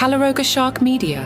Calaroga Shark Media.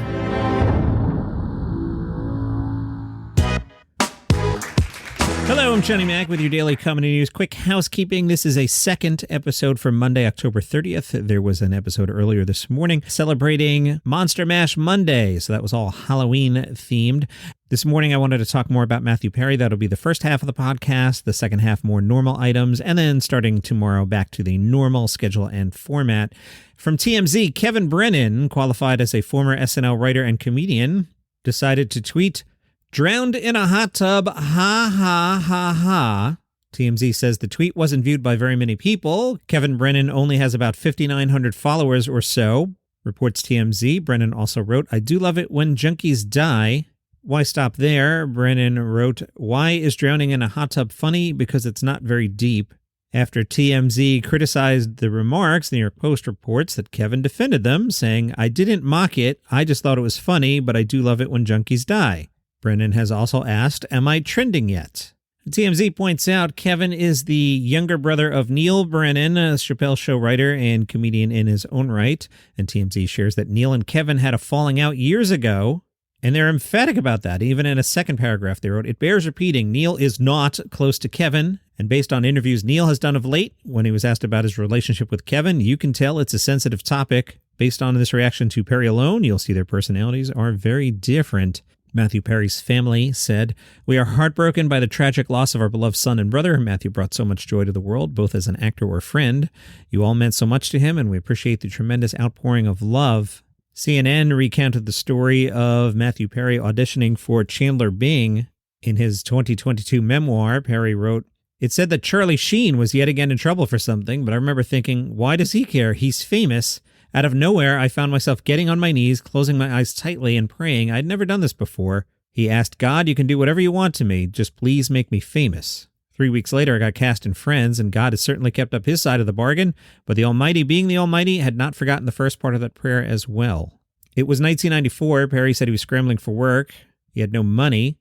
Hello, I'm Johnny Mac with your daily comedy news. Quick housekeeping. This is a second episode from Monday, October 30th. There was an episode earlier this morning celebrating Monster Mash Monday, so that was all Halloween themed. This morning, I wanted to talk more about Matthew Perrty. That'll be the first half of the podcast, the second half more normal items, and then starting tomorrow back to the normal schedule and format. From TMZ, Kevin Brennan, qualified as a former SNL writer and comedian, decided to tweet, "Drowned in a hot tub, ha ha ha ha." TMZ says the tweet wasn't viewed by very many people. Kevin Brennan only has about 5,900 followers or so, reports TMZ. Brennan also wrote, "I do love it when junkies die." Why stop there? Brennan wrote, "Why is drowning in a hot tub funny? Because it's not very deep." After TMZ criticized the remarks, the New York Post reports that Kevin defended them, saying, "I didn't mock it. I just thought it was funny, but I do love it when junkies die." Brennan has also asked, "Am I trending yet?" TMZ points out Kevin is the younger brother of Neil Brennan, a Chappelle Show writer and comedian in his own right. And TMZ shares that Neil and Kevin had a falling out years ago, and they're emphatic about that. Even in a second paragraph, they wrote, "It bears repeating, Neil is not close to Kevin. And based on interviews Neil has done of late, when he was asked about his relationship with Kevin, you can tell it's a sensitive topic. Based on this reaction to Perry alone, you'll see their personalities are very different." Matthew Perry's family said, "We are heartbroken by the tragic loss of our beloved son and brother. Matthew brought so much joy to the world, both as an actor or friend. You all meant so much to him, and we appreciate the tremendous outpouring of love." CNN recounted the story of Matthew Perry auditioning for Chandler Bing. In his 2022 memoir, Perry wrote, "It said that Charlie Sheen was yet again in trouble for something, but I remember thinking, why does he care? He's famous. Out of nowhere, I found myself getting on my knees, closing my eyes tightly and praying. I'd never done this before. He asked, God, you can do whatever you want to me. Just please make me famous. 3 weeks later, I got cast in Friends, and God has certainly kept up his side of the bargain, but the Almighty, being the Almighty, had not forgotten the first part of that prayer as well." It was 1994. Perry said he was scrambling for work. He had no money.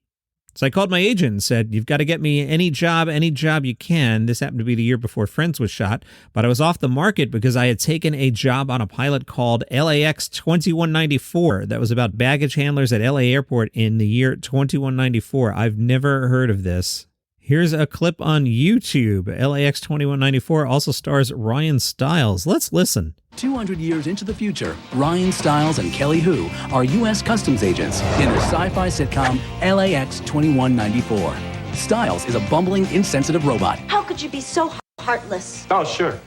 So I called my agent and said, "You've got to get me any job you can." This happened to be the year before Friends was shot, but I was off the market because I had taken a job on a pilot called LAX 2194 that was about baggage handlers at LA Airport in the year 2194. I've never heard of this. Here's a clip on YouTube. LAX 2194 also stars Ryan Stiles. Let's listen. 200 years into the future, Ryan Stiles and Kelly Hu are U.S. Customs agents in the sci-fi sitcom LAX 2194. Stiles is a bumbling, insensitive robot. How could you be so heartless? Oh, sure.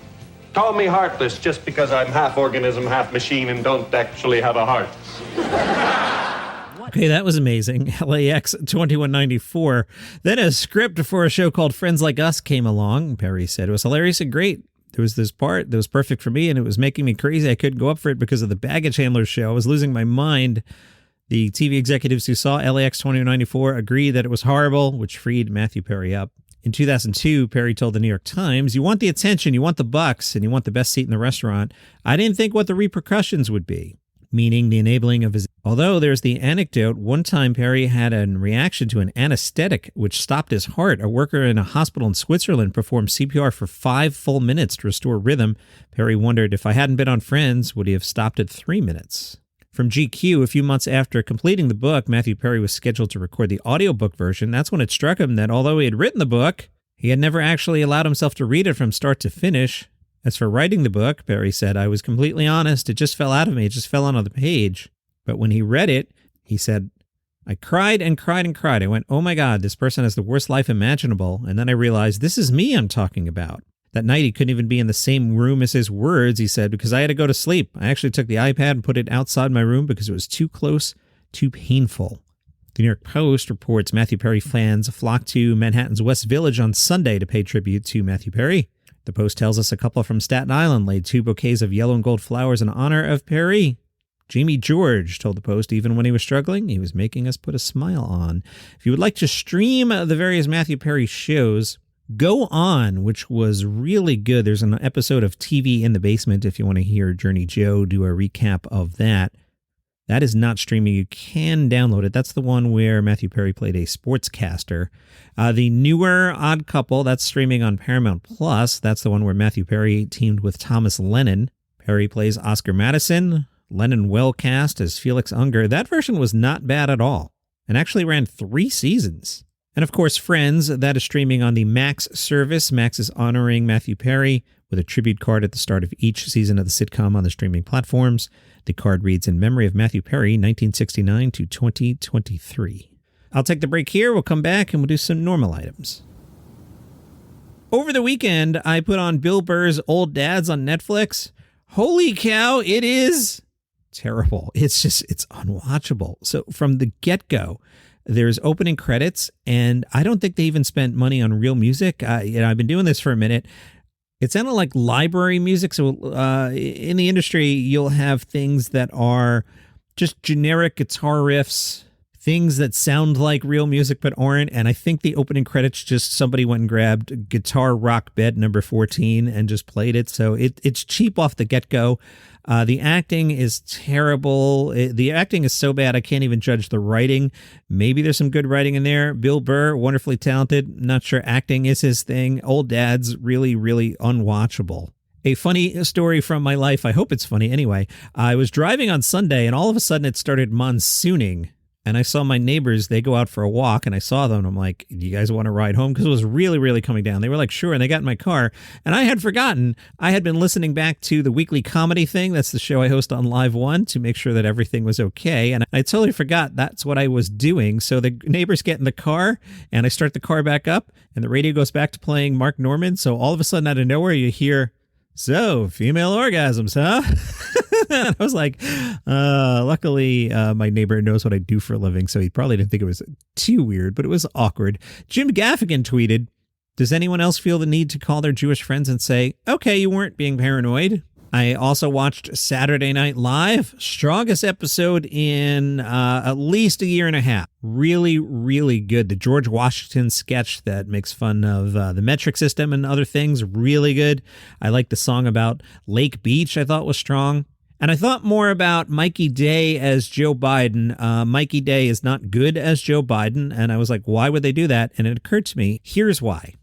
Call me heartless just because I'm half organism, half machine, and don't actually have a heart. Okay, that was amazing. LAX 2194. Then a script for a show called Friends Like Us came along. Perry said it was hilarious and great. There was this part that was perfect for me, and it was making me crazy. I couldn't go up for it because of the baggage handler show. I was losing my mind. The TV executives who saw LAX 2194 agreed that it was horrible, which freed Matthew Perry up. In 2002, Perry told the New York Times, "You want the attention, you want the bucks, and you want the best seat in the restaurant. I didn't think what the repercussions would be." Meaning the enabling of his... Although there's the anecdote, one time Perry had a reaction to an anesthetic which stopped his heart. A worker in a hospital in Switzerland performed CPR for 5 full minutes to restore rhythm. Perry wondered, if I hadn't been on Friends, would he have stopped at 3 minutes? From GQ, a few months after completing the book, Matthew Perry was scheduled to record the audiobook version. That's when it struck him that although he had written the book, he had never actually allowed himself to read it from start to finish. As for writing the book, Perry said, I was completely honest. It just fell out of me. It just fell onto the page. But when he read it, he said, I cried and cried and cried. I went, oh my God, this person has the worst life imaginable. And then I realized this is me I'm talking about. That night, he couldn't even be in the same room as his words, he said, because I had to go to sleep. I actually took the iPad and put it outside my room because it was too close, too painful. The New York Post reports Matthew Perry fans flocked to Manhattan's West Village on Sunday to pay tribute to Matthew Perry. The Post tells us a couple from Staten Island laid 2 bouquets of yellow and gold flowers in honor of Perry. Jamie George told the Post even when he was struggling, he was making us put a smile on. If you would like to stream the various Matthew Perry shows, Go On, which was really good. There's an episode of TV in the Basement if you want to hear Journey Joe do a recap of that. That is not streaming. You can download it. That's the one where Matthew Perry played a sportscaster. The newer Odd Couple, that's streaming on Paramount Plus. That's the one where Matthew Perry teamed with Thomas Lennon. Perry plays Oscar Madison. Lennon well cast as Felix Unger. That version was not bad at all, and actually ran 3 seasons. And of course, Friends, that is streaming on the Max service. Max is honoring Matthew Perry with a tribute card at the start of each season of the sitcom on the streaming platforms. The card reads, "In memory of Matthew Perry, 1969 to 2023. I'll take the break here. We'll come back and we'll do some normal items. Over the weekend, I put on Bill Burr's Old Dads on Netflix. Holy cow, it is terrible. It's unwatchable. So from the get-go, there's opening credits, and I don't think they even spent money on real music. I've been doing this for a minute. It sounded like library music. So in the industry, you'll have things that are just generic guitar riffs, things that sound like real music but aren't. And I think the opening credits, just somebody went and grabbed Guitar Rock Bed number 14 and just played it. So it's cheap off the get-go. The acting is terrible. The acting is so bad I can't even judge the writing. Maybe there's some good writing in there. Bill Burr, wonderfully talented. Not sure acting is his thing. Old Dad's really, really unwatchable. A funny story from my life. I hope it's funny anyway. I was driving on Sunday and all of a sudden it started monsooning. And I saw my neighbors, they go out for a walk, and I saw them, and I'm like, do you guys want to ride home? Because it was really, really coming down. They were like, sure, and they got in my car, and I had forgotten. I had been listening back to the weekly comedy thing. That's the show I host on Live One to make sure that everything was okay, and I totally forgot that's what I was doing. So the neighbors get in the car, and I start the car back up, and the radio goes back to playing Mark Norman, so all of a sudden, out of nowhere, you hear, "So, female orgasms, huh?" And I was like, luckily, my neighbor knows what I do for a living, so he probably didn't think it was too weird, but it was awkward. Jim Gaffigan tweeted, "Does anyone else feel the need to call their Jewish friends and say, okay, you weren't being paranoid?" I also watched Saturday Night Live, strongest episode in at least a year and a half. Really, really good. The George Washington sketch that makes fun of the metric system and other things, really good. I like the song about Lake Beach, I thought was strong. And I thought more about Mikey Day as Joe Biden. Mikey Day is not good as Joe Biden, and I was like, why would they do that? And it occurred to me, here's why.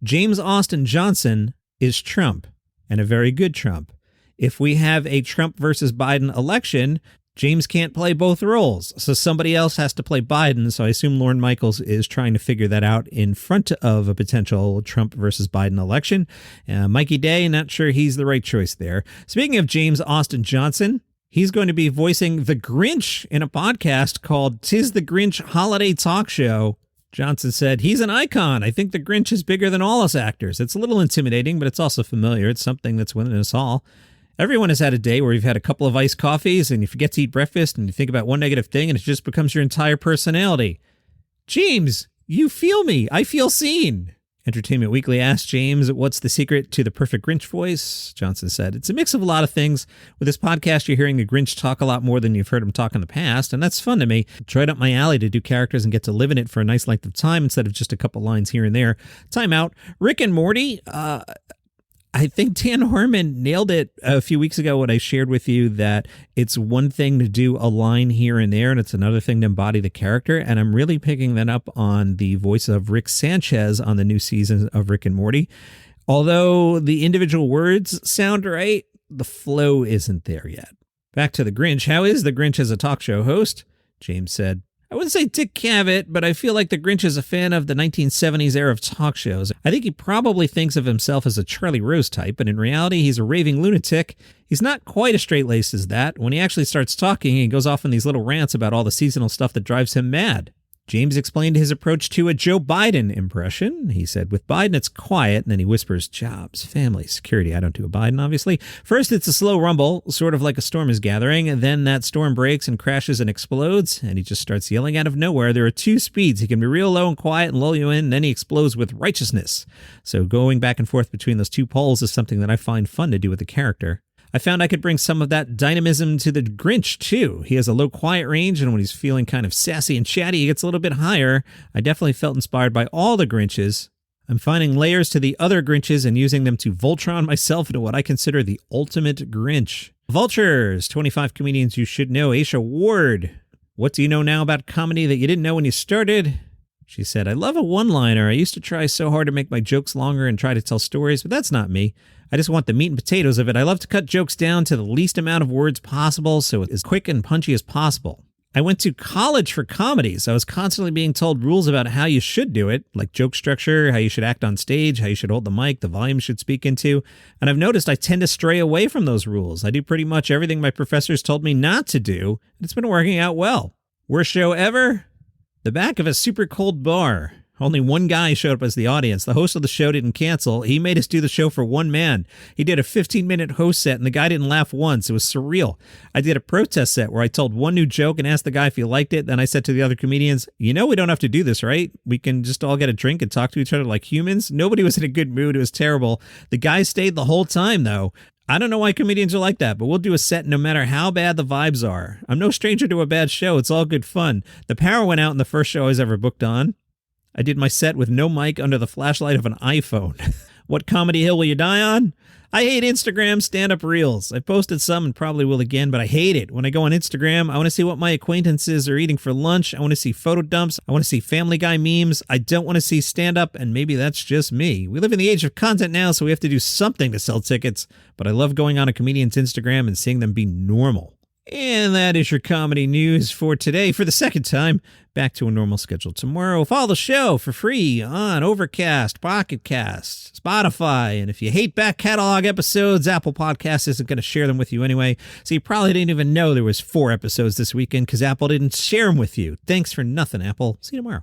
James Austin Johnson is Trump, and a very good Trump. If we have a Trump versus Biden election, James can't play both roles, so somebody else has to play Biden. So I assume Lorne Michaels is trying to figure that out in front of a potential Trump versus Biden election. Mikey Day, not sure he's the right choice there. Speaking of James Austin Johnson, he's going to be voicing the Grinch in a podcast called "'Tis the Grinch Holiday Talk Show." Johnson said, "He's an icon. I think the Grinch is bigger than all us actors. It's a little intimidating, but it's also familiar. It's something that's within us all. Everyone has had a day where you've had a couple of iced coffees and you forget to eat breakfast and you think about one negative thing and it just becomes your entire personality. James, you feel me. I feel seen." Entertainment Weekly asked James, what's the secret to the perfect Grinch voice? Johnson said, "It's a mix of a lot of things. With this podcast, you're hearing the Grinch talk a lot more than you've heard him talk in the past, and that's fun to me. It's right up my alley to do characters and get to live in it for a nice length of time instead of just a couple lines here and there." Time out. Rick and Morty, I think Dan Harmon nailed it a few weeks ago when I shared with you that it's one thing to do a line here and there, and it's another thing to embody the character. And I'm really picking that up on the voice of Rick Sanchez on the new season of Rick and Morty. Although the individual words sound right, the flow isn't there yet. Back to the Grinch. How is the Grinch as a talk show host? James said, "I wouldn't say Dick Cavett, but I feel like the Grinch is a fan of the 1970s era of talk shows. I think he probably thinks of himself as a Charlie Rose type, but in reality, he's a raving lunatic. He's not quite as straight-laced as that. When he actually starts talking, he goes off on these little rants about all the seasonal stuff that drives him mad." James explained his approach to a Joe Biden impression. He said, "With Biden, it's quiet," and then he whispers, "Jobs, family, security." I don't do a Biden, obviously. "First, it's a slow rumble, sort of like a storm is gathering, and then that storm breaks and crashes and explodes, and he just starts yelling out of nowhere. There are 2 speeds. He can be real low and quiet and lull you in, and then he explodes with righteousness." So going back and forth between those 2 poles is something that I find fun to do with the character. I found I could bring some of that dynamism to the Grinch, too. He has a low quiet range, and when he's feeling kind of sassy and chatty, he gets a little bit higher. I definitely felt inspired by all the Grinches. I'm finding layers to the other Grinches and using them to Voltron myself into what I consider the ultimate Grinch. Vultures, 25 comedians you should know. Aisha Ward, what do you know now about comedy that you didn't know when you started? She said, "I love a one-liner. I used to try so hard to make my jokes longer and try to tell stories, but that's not me. I just want the meat and potatoes of it. I love to cut jokes down to the least amount of words possible so it's as quick and punchy as possible. I went to college for comedy, so I was constantly being told rules about how you should do it, like joke structure, how you should act on stage, how you should hold the mic, the volume you should speak into. And I've noticed I tend to stray away from those rules. I do pretty much everything my professors told me not to do, and it's been working out well. Worst show ever? The back of a super cold bar. Only one guy showed up as the audience. The host of the show didn't cancel. He made us do the show for one man. He did a 15-minute host set, and the guy didn't laugh once. It was surreal. I did a protest set where I told one new joke and asked the guy if he liked it. Then I said to the other comedians, we don't have to do this, right? We can just all get a drink and talk to each other like humans. Nobody was in a good mood. It was terrible. The guy stayed the whole time, though. I don't know why comedians are like that, but we'll do a set no matter how bad the vibes are. I'm no stranger to a bad show. It's all good fun. The power went out in the first show I was ever booked on. I did my set with no mic under the flashlight of an iPhone. What comedy hill will you die on? I hate Instagram stand-up reels. I posted some and probably will again, but I hate it. When I go on Instagram, I want to see what my acquaintances are eating for lunch. I want to see photo dumps. I want to see Family Guy memes. I don't want to see stand-up, and maybe that's just me. We live in the age of content now, so we have to do something to sell tickets, but I love going on a comedian's Instagram and seeing them be normal. And that is your comedy news for today. For the second time, back to a normal schedule tomorrow. Follow the show for free on Overcast, Pocket Cast, Spotify. And if you hate back catalog episodes, Apple Podcasts isn't going to share them with you anyway. So you probably didn't even know there was 4 episodes this weekend because Apple didn't share them with you. Thanks for nothing, Apple. See you tomorrow.